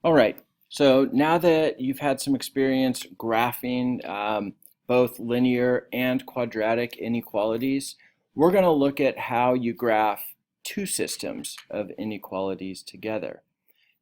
All right, so now that you've had some experience graphing both linear and quadratic inequalities, we're going to look at how you graph two systems of inequalities together.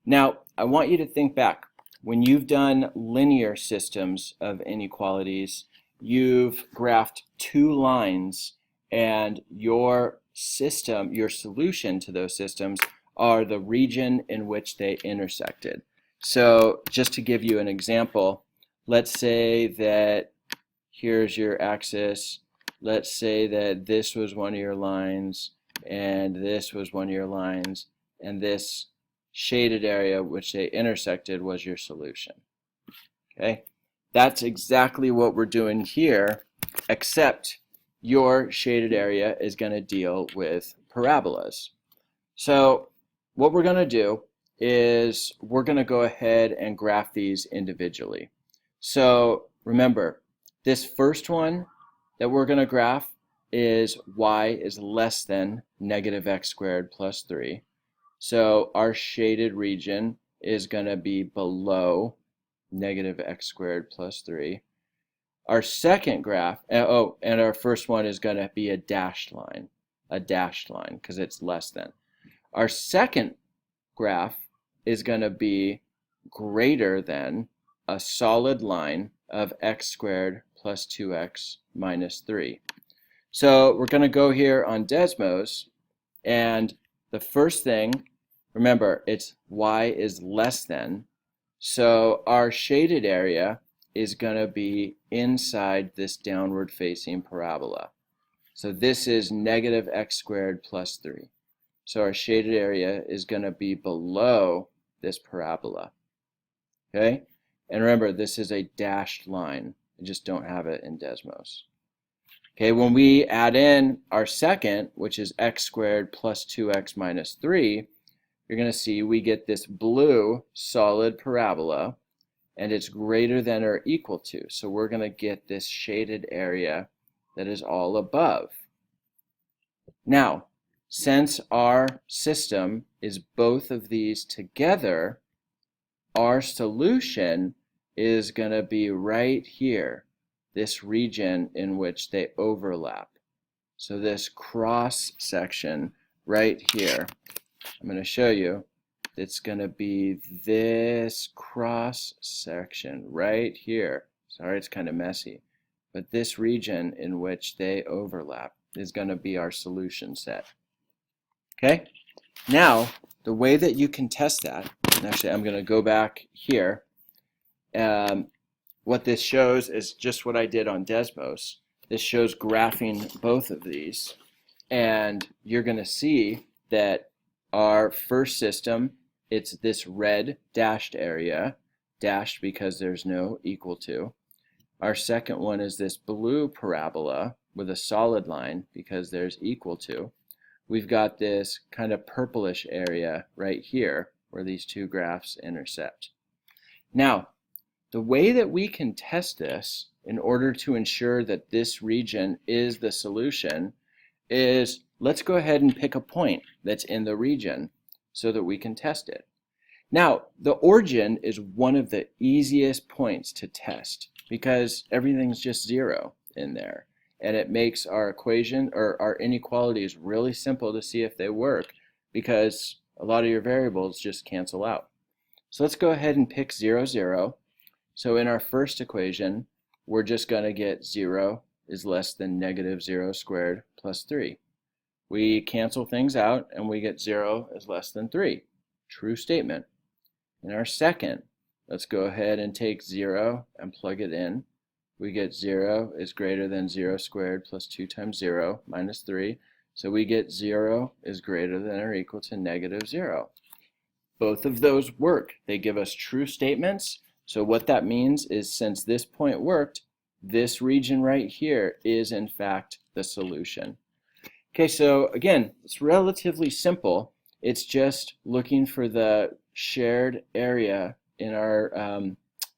Now, I want you to think back. When you've done linear systems of inequalities, you've graphed two lines, and your system, your solution to those systems, are the region in which they intersected. So just to give you an example, let's say that here's your axis. Let's say that this was one of your lines, and this was one of your lines, and this shaded area which they intersected was your solution. Okay, that's exactly what we're doing here, except your shaded area is going to deal with parabolas. So what we're going to do is we're going to go ahead and graph these individually. So remember, this first one that we're going to graph is y is less than negative x squared plus 3. So our shaded region is going to be below negative x squared plus 3. Our second graph, and our first one is going to be a dashed line because it's less than. Our second graph is going to be greater than a solid line of x squared plus 2x minus 3. So we're going to go here on Desmos, and the first thing, remember, it's y is less than, so our shaded area is going to be inside this downward facing parabola. So this is negative x squared plus 3. So our shaded area is going to be below this parabola. Okay? And remember, this is a dashed line. I just don't have it in Desmos. Okay, when we add in our second, which is x squared plus 2x minus 3, you're going to see we get this blue solid parabola, and it's greater than or equal to. So we're going to get this shaded area that is all above. Now, since our system is both of these together, our solution is going to be right here, this region in which they overlap. So this cross section right here, I'm going to show you, it's going to be this cross section right here. Sorry, it's kind of messy, but this region in which they overlap is going to be our solution set. Okay, now the way that you can test that, and actually I'm going to go back here. What this shows is just what I did on Desmos. This shows graphing both of these, and you're going to see that our first system, it's this red dashed area, dashed because there's no equal to. Our second one is this blue parabola with a solid line because there's equal to. We've got this kind of purplish area right here where these two graphs intersect. Now, the way that we can test this in order to ensure that this region is the solution is, let's go ahead and pick a point that's in the region so that we can test it. Now, the origin is one of the easiest points to test because everything's just 0 in there. And it makes our equation or our inequalities really simple to see if they work because a lot of your variables just cancel out. So let's go ahead and pick 0, 0. So in our first equation, we're just going to get 0 is less than negative 0 squared plus 3. We cancel things out and we get 0 is less than 3. True statement. In our second, let's go ahead and take 0 and plug it in. We get 0 is greater than 0 squared plus 2 times 0 minus 3. So we get 0 is greater than or equal to negative 0. Both of those work. They give us true statements. So what that means is since this point worked, this region right here is in fact the solution. Okay, so again, it's relatively simple. It's just looking for the shared area in our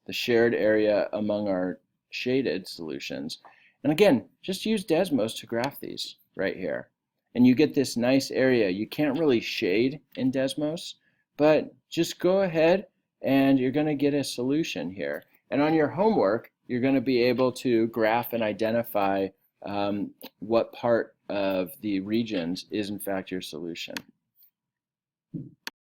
the shared area among our shaded solutions. And again, just use Desmos to graph these right here. And you get this nice area. You can't really shade in Desmos, but just go ahead and you're going to get a solution here. And on your homework, you're going to be able to graph and identify what part of the regions is in fact your solution.